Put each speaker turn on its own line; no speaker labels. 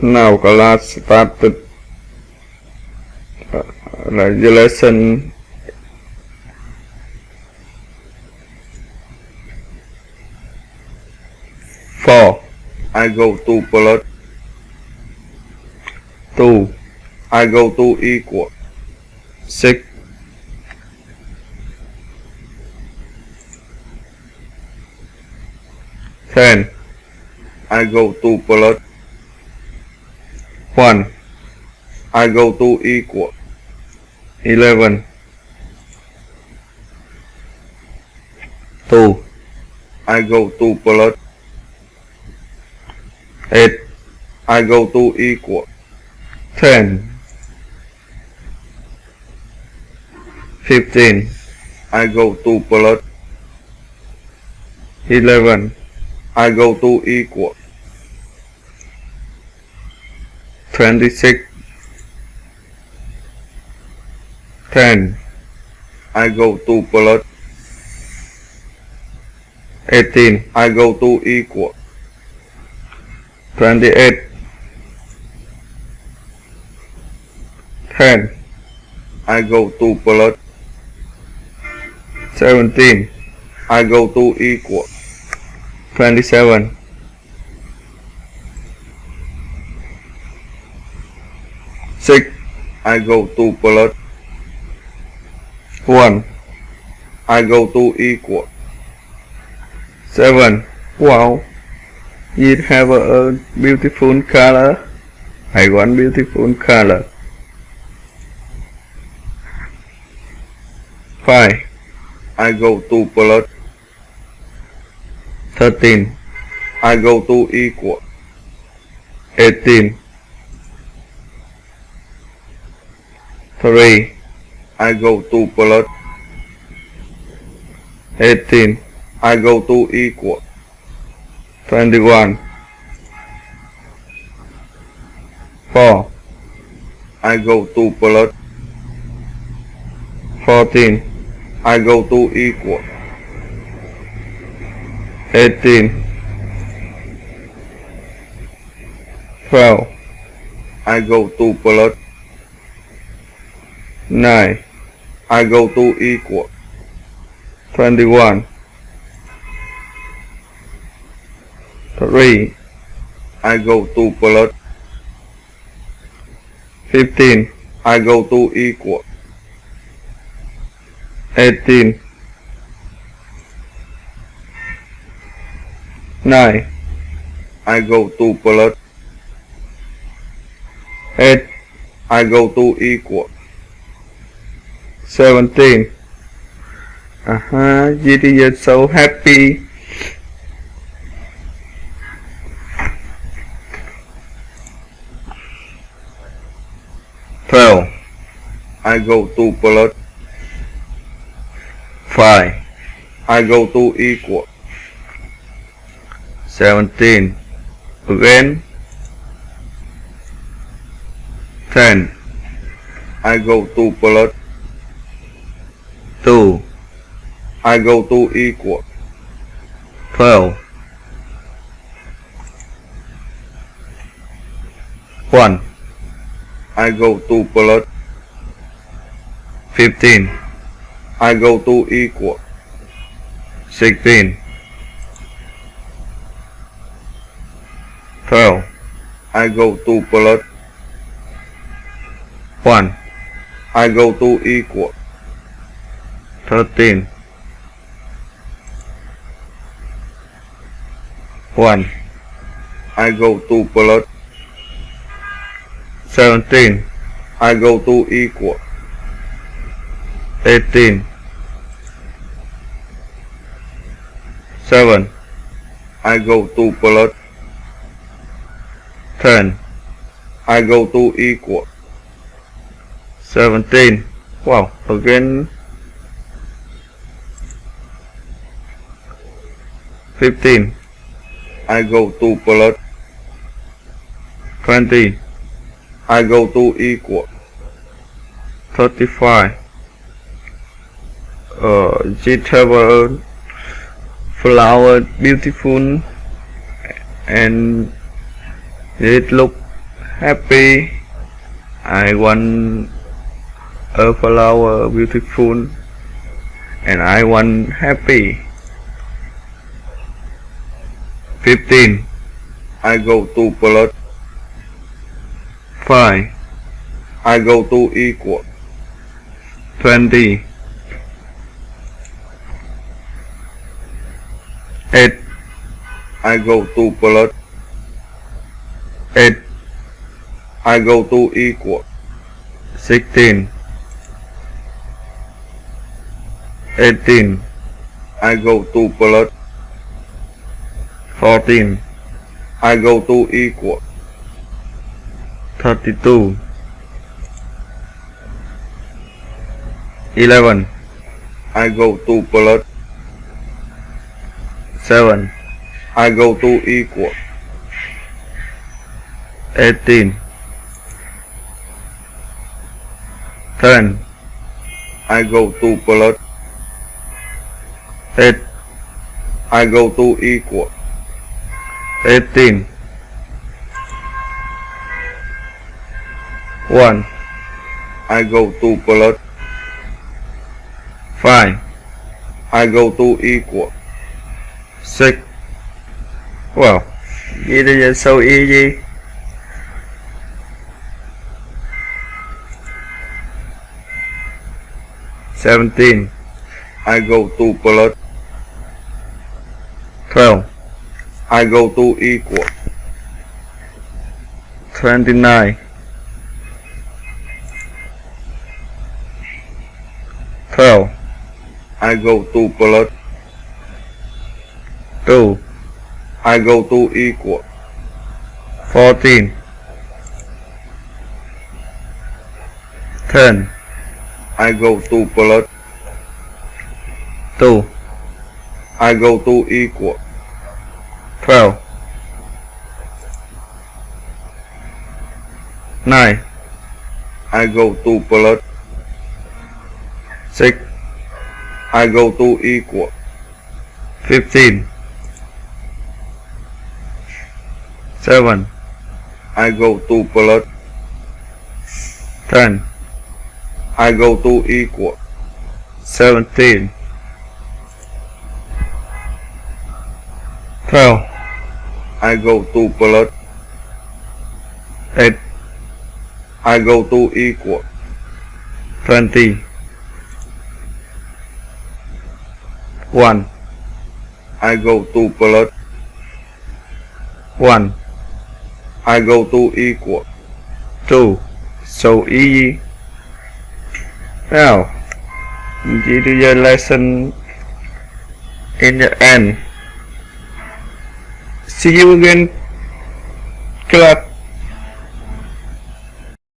Now class started lesson 4. I go to plus 2. I go to equal 6. 10. I go to plus 1. I go to equal 11. 2. I go to plus 8. I go to equal 10. 15. I go to plus 11. I go to equal 26. 10. I go to plus 18. I go to equal 28. 10. I go to plus 17. I go to equal 27. 6. I go to plus 1. I go to equal 7. Wow, it have a beautiful color. I want beautiful color. 5. I go to plus 13. I go to equal 18. 3. I go to plus 18. I go to equal 21. 4. I go to plus 14. I go to equal 18. 12. I go to plus 9. I go to equal 21. 3. I go to plus 15. I go to equal 18. 9. I go to plus 8. I go to equal 17. Giddy is so happy. 12. I go to plus 5. I go to equal 17. Again 10. I go to plus 2. I go to equal 12. 1. I go to plus 15. I go to equal 16. 12. I go to plus 1. I go to equal 13. 1. I go to plus 17. I go to equal 18. 7. I go to plus 10. I go to equal 17. Wow, again 15. I go to plus 20. I go to equal 35. It have a flower beautiful and it look happy. I want a flower beautiful, and I want happy. 15. I go to plus. 5. I go to equal. 20. 8. I go to plus. 8. I go to equal. 16. 18. I go to plus. 14. I go to equal. 32. 11. I go to plus. 7. I go to equal. 18. 10. I go to plus. 8. I go to equal. 18. 1. I go to plus. 5. I go to equal. 6. Wow, it is so easy. 17. I go to plus. 12. I go to equal. 29. 12. I go to plus. 2. I go to equal. 14. 10. I go to plus. 2. I go to equal. 12. 9. I go to plus. 6. I go to equal. 15. 7. I go to plus. 10. I go to equal. 17. 12. I go to plus. 8. I go to equal. 20. 1. I go to plus. 1. I go to equal. 2. So easy. Now, the lesson in the end. See you again, class.